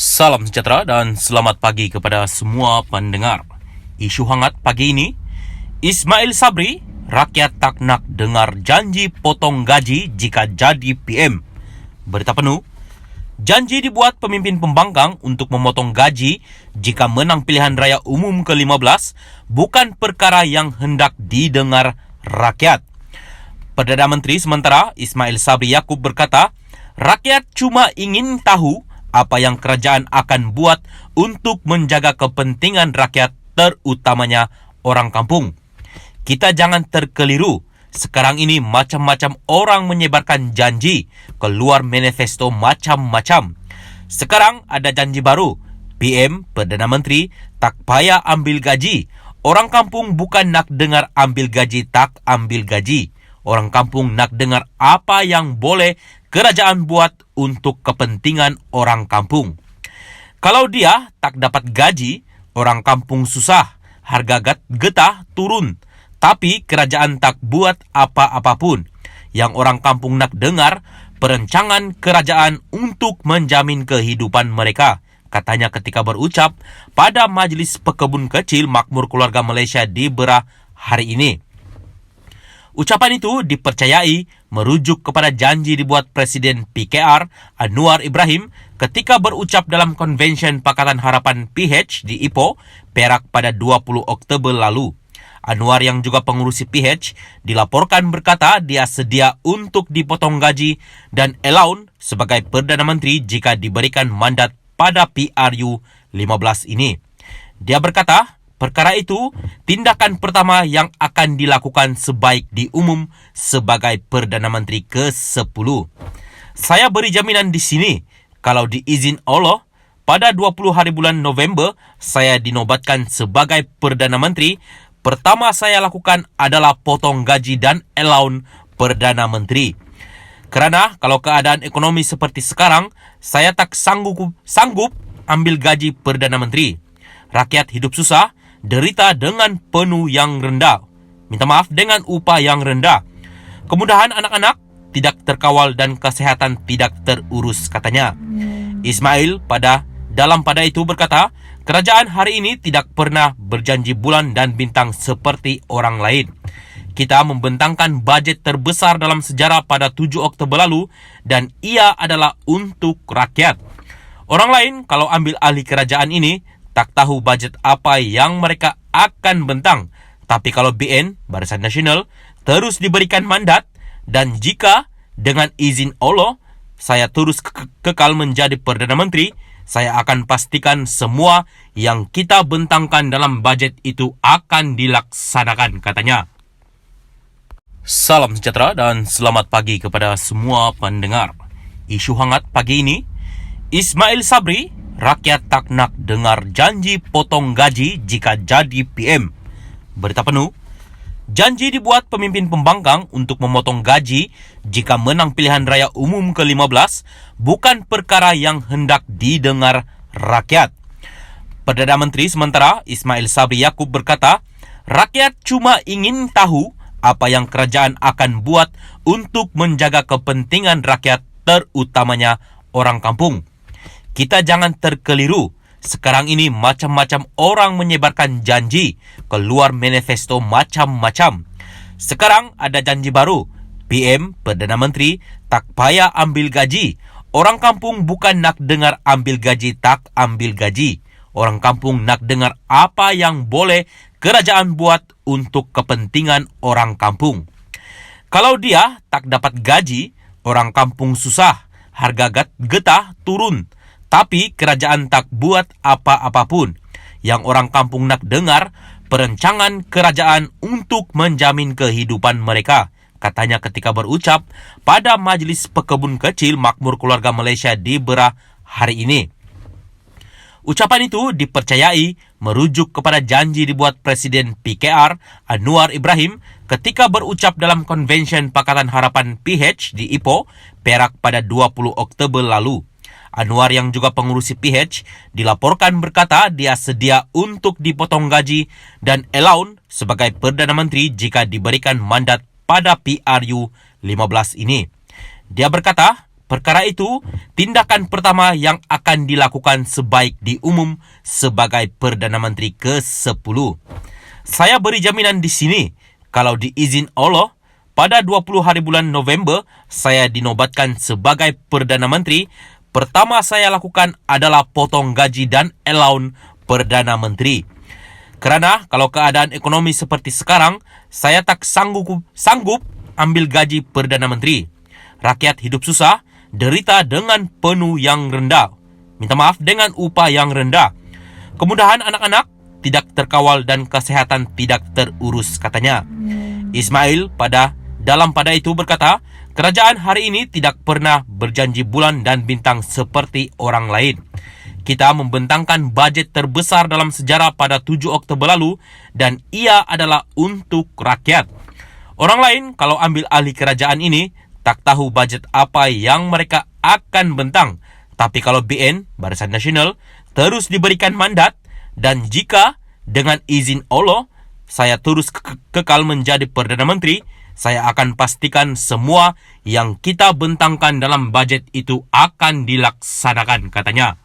Salam sejahtera dan selamat pagi kepada semua pendengar. Isu hangat pagi ini, Ismail Sabri, rakyat tak nak dengar janji potong gaji jika jadi PM. Berita penuh, janji dibuat pemimpin pembangkang untuk memotong gaji jika menang pilihan raya umum ke-15 bukan perkara yang hendak didengar rakyat. Perdana Menteri sementara Ismail Sabri Yaakob berkata, rakyat cuma ingin tahu apa yang kerajaan akan buat untuk menjaga kepentingan rakyat, terutamanya orang kampung. Kita jangan terkeliru. Sekarang ini macam-macam orang menyebarkan janji, keluar manifesto macam-macam. Sekarang ada janji baru. PM, Perdana Menteri, tak payah ambil gaji. Orang kampung bukan nak dengar ambil gaji tak ambil gaji. Orang kampung nak dengar apa yang boleh kerajaan buat untuk kepentingan orang kampung. Kalau dia tak dapat gaji, orang kampung susah, harga getah turun. Tapi kerajaan tak buat apa-apapun. Yang orang kampung nak dengar, perancangan kerajaan untuk menjamin kehidupan mereka, katanya ketika berucap pada Majlis Pekebun Kecil Makmur Keluarga Malaysia di Berah hari ini. Ucapan itu dipercayai merujuk kepada janji dibuat Presiden PKR Anwar Ibrahim ketika berucap dalam Konvensyen Pakatan Harapan PH di Ipoh, Perak pada 20 Oktober lalu. Anwar yang juga pengurusi PH dilaporkan berkata dia sedia untuk dipotong gaji dan allowance sebagai Perdana Menteri jika diberikan mandat pada PRU 15 ini. Dia berkata, perkara itu tindakan pertama yang akan dilakukan sebaik diumum sebagai Perdana Menteri ke-10. Saya beri jaminan di sini, kalau diizin Allah, pada 20 hari bulan November saya dinobatkan sebagai Perdana Menteri. Pertama saya lakukan adalah potong gaji dan allowance Perdana Menteri. Kerana kalau keadaan ekonomi seperti sekarang, saya tak sanggup ambil gaji Perdana Menteri. Rakyat hidup susah, derita dengan penuh yang rendah. Minta maaf, dengan upah yang rendah. Kemudahan anak-anak tidak terkawal dan kesehatan tidak terurus, katanya. Ismail pada itu berkata, kerajaan hari ini tidak pernah berjanji bulan dan bintang seperti orang lain. Kita membentangkan bajet terbesar dalam sejarah pada 7 Oktober lalu dan ia adalah untuk rakyat. Orang lain kalau ambil alih kerajaan ini tak tahu bajet apa yang mereka akan bentang. Tapi kalau BN, Barisan Nasional, terus diberikan mandat dan jika dengan izin Allah saya terus kekal menjadi Perdana Menteri, saya akan pastikan semua yang kita bentangkan dalam bajet itu akan dilaksanakan, katanya. Salam sejahtera dan selamat pagi kepada semua pendengar. Isu hangat pagi ini, Ismail Sabri, rakyat tak nak dengar janji potong gaji jika jadi PM. Berita penuh, janji dibuat pemimpin pembangkang untuk memotong gaji jika menang pilihan raya umum ke-15 bukan perkara yang hendak didengar rakyat. Perdana Menteri sementara Ismail Sabri Yaakob berkata, rakyat cuma ingin tahu apa yang kerajaan akan buat untuk menjaga kepentingan rakyat, terutamanya orang kampung. Kita jangan terkeliru. Sekarang ini macam-macam orang menyebarkan janji, keluar manifesto macam-macam. Sekarang ada janji baru. PM, Perdana Menteri, tak payah ambil gaji. Orang kampung bukan nak dengar ambil gaji tak ambil gaji. Orang kampung nak dengar apa yang boleh kerajaan buat untuk kepentingan orang kampung. Kalau dia tak dapat gaji, orang kampung susah, harga getah turun. Tapi kerajaan tak buat apa-apapun. Yang orang kampung nak dengar, perancangan kerajaan untuk menjamin kehidupan mereka, katanya ketika berucap pada Majlis Pekebun Kecil Makmur Keluarga Malaysia di Berah hari ini. Ucapan itu dipercayai merujuk kepada janji dibuat Presiden PKR Anwar Ibrahim ketika berucap dalam Konvensyen Pakatan Harapan PH di Ipoh, Perak pada 20 Oktober lalu. Anwar yang juga pengurusi PH dilaporkan berkata dia sedia untuk dipotong gaji dan allowance sebagai Perdana Menteri jika diberikan mandat pada PRU 15 ini. Dia berkata, Perkara itu, tindakan pertama yang akan dilakukan sebaik diumum sebagai Perdana Menteri ke-10. Saya beri jaminan di sini, kalau diizin Allah, pada 20 hari bulan November, saya dinobatkan sebagai Perdana Menteri. Pertama saya lakukan adalah potong gaji dan allowance Perdana Menteri. Kerana kalau keadaan ekonomi seperti sekarang, saya tak sanggup ambil gaji Perdana Menteri. Rakyat hidup susah, derita dengan penuh yang rendah. Minta maaf, dengan upah yang rendah. Kemudahan anak-anak tidak terkawal dan kesehatan tidak terurus, katanya. Ismail pada itu berkata, kerajaan hari ini tidak pernah berjanji bulan dan bintang seperti orang lain. Kita membentangkan bajet terbesar dalam sejarah pada 7 Oktober lalu dan ia adalah untuk rakyat. Orang lain kalau ambil alih kerajaan ini tak tahu bajet apa yang mereka akan bentang. Tapi kalau BN, Barisan Nasional, terus diberikan mandat dan jika dengan izin Allah saya terus kekal menjadi Perdana Menteri, saya akan pastikan semua yang kita bentangkan dalam bajet itu akan dilaksanakan, katanya.